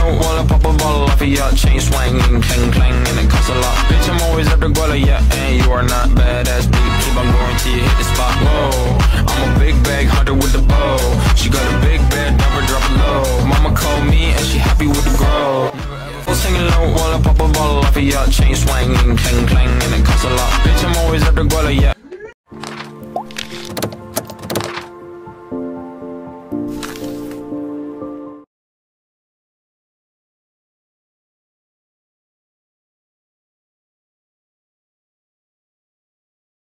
note while I pop a bottle off of ya. Chain swinging, clang clang, and it costs a lot. Bitch, I'm always at the guala, yeah, and you are not badass beat. Keep on going till you hit the spot. Whoa, I'm a big bag hunter with the bow. She got a big bed, never drop it low. Mama called me and she happy with the grow. Singing low while I pop a bottle off of ya. Chain swinging, clang clang, and it costs a lot. Bitch, I'm always at the guala, yeah.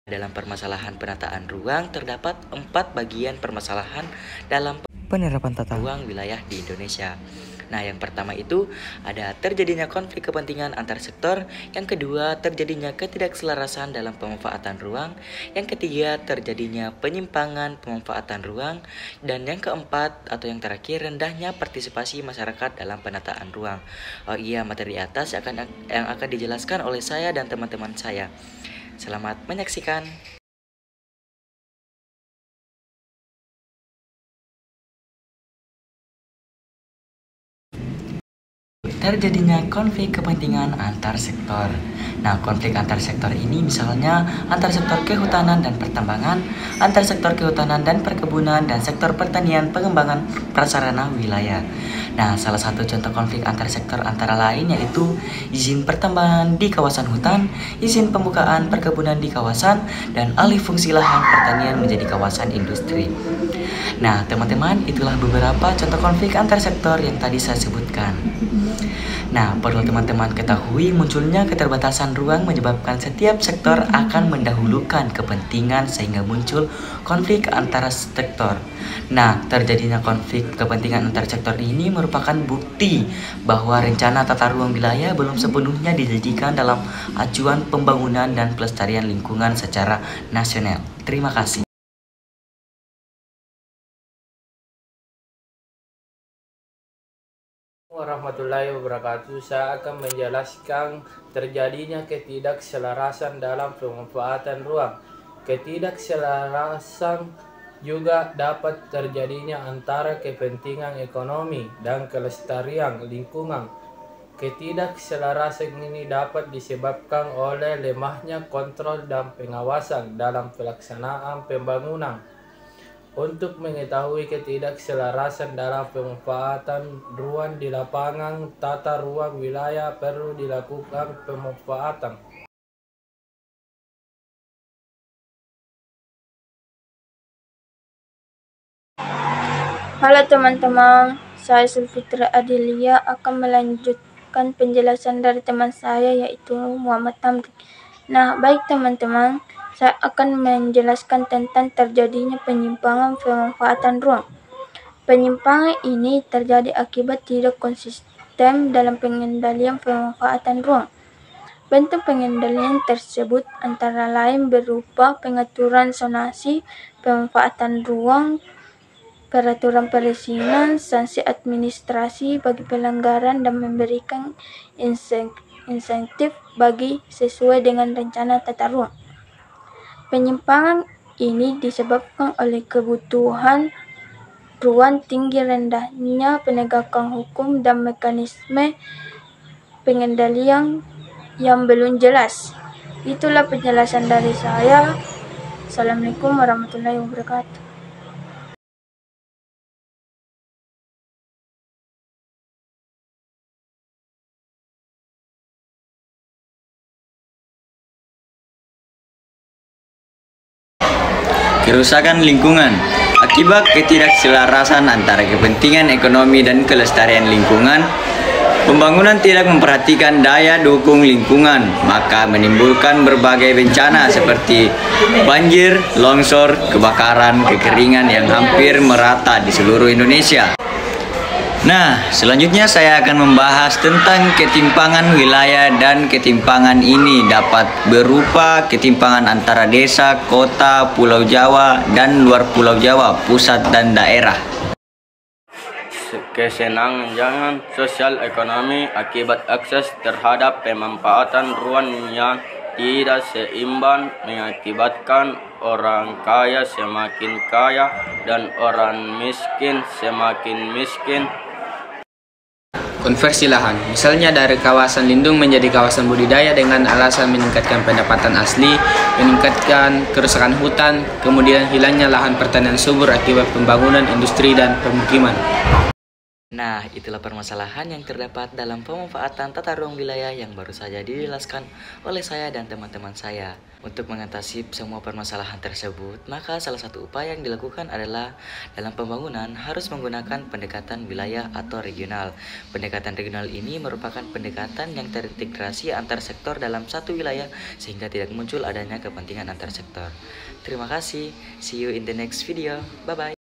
Dalam permasalahan penataan ruang terdapat 4 bagian permasalahan dalam penerapan tata ruang wilayah di Indonesia. Nah, yang pertama itu ada terjadinya konflik kepentingan antar sektor, yang kedua terjadinya ketidakselarasan dalam pemanfaatan ruang, yang ketiga terjadinya penyimpangan pemanfaatan ruang, dan yang keempat atau yang terakhir rendahnya partisipasi masyarakat dalam penataan ruang. Oh iya, materi atas yang akan dijelaskan oleh saya dan teman-teman saya. Selamat menyaksikan. Terjadinya konflik kepentingan antar sektor. Nah, konflik antar sektor ini misalnya antar sektor kehutanan dan pertambangan, antar sektor kehutanan dan perkebunan, dan sektor pertanian pengembangan prasarana wilayah. Nah, salah satu contoh konflik antar sektor antara lain yaitu izin pertambangan di kawasan hutan, izin pembukaan perkebunan di kawasan, dan alih fungsi lahan pertanian menjadi kawasan industri. Nah, teman-teman, itulah beberapa contoh konflik antar sektor yang tadi saya sebutkan. Nah, perlu teman-teman ketahui munculnya keterbatasan ruang menyebabkan setiap sektor akan mendahulukan kepentingan sehingga muncul konflik antara sektor. Nah, terjadinya konflik kepentingan antar sektor ini merupakan bukti bahwa rencana tata ruang wilayah belum sepenuhnya dijadikan dalam acuan pembangunan dan pelestarian lingkungan secara nasional. Terima kasih. Warahmatullahi wabarakatuh. Saya akan menjelaskan terjadinya ketidakselarasan dalam pemanfaatan ruang. Ketidakselarasan juga dapat terjadinya antara kepentingan ekonomi dan kelestarian lingkungan. Ketidakselarasan ini dapat disebabkan oleh lemahnya kontrol dan pengawasan dalam pelaksanaan pembangunan. Untuk mengetahui ketidakselarasan dalam pemanfaatan ruang di lapangan tata ruang wilayah perlu dilakukan pemanfaatan. Halo teman-teman, saya Sulfitra Adelia akan melanjutkan penjelasan dari teman saya yaitu Muhammad Tamrin. Nah, baik teman-teman, saya akan menjelaskan tentang terjadinya penyimpangan pemanfaatan ruang. Penyimpangan ini terjadi akibat tidak konsisten dalam pengendalian pemanfaatan ruang. Bentuk pengendalian tersebut antara lain berupa pengaturan zonasi, pemanfaatan ruang, peraturan perizinan, sanksi administrasi bagi pelanggaran, dan memberikan insentif bagi sesuai dengan rencana tata ruang. Penyimpangan ini disebabkan oleh kebutuhan ruang tinggi, rendahnya penegakan hukum, dan mekanisme pengendalian yang belum jelas. Itulah penjelasan dari saya. Assalamualaikum warahmatullahi wabarakatuh. Kerusakan lingkungan akibat ketidakselarasan antara kepentingan ekonomi dan kelestarian lingkungan. Pembangunan tidak memperhatikan daya dukung lingkungan, maka menimbulkan berbagai bencana seperti banjir, longsor, kebakaran, kekeringan yang hampir merata di seluruh Indonesia. Nah, selanjutnya saya akan membahas tentang ketimpangan wilayah, dan ketimpangan ini dapat berupa ketimpangan antara desa, kota, pulau Jawa, dan luar pulau Jawa, pusat dan daerah. Kesenjangan sosial ekonomi akibat akses terhadap pemanfaatan ruang yang tidak seimbang mengakibatkan orang kaya semakin kaya dan orang miskin semakin miskin. konversi lahan, misalnya dari kawasan lindung menjadi kawasan budidaya dengan alasan meningkatkan pendapatan asli, meningkatkan kerusakan hutan, kemudian hilangnya lahan pertanian subur akibat pembangunan industri dan pemukiman. Nah, itulah permasalahan yang terdapat dalam pemanfaatan tata ruang wilayah yang baru saja dijelaskan oleh saya dan teman-teman saya. Untuk mengatasi semua permasalahan tersebut, maka salah satu upaya yang dilakukan adalah dalam pembangunan harus menggunakan pendekatan wilayah atau regional. Pendekatan regional ini merupakan pendekatan yang terintegrasi antar sektor dalam satu wilayah sehingga tidak muncul adanya kepentingan antar sektor. Terima kasih, see you in the next video, bye-bye.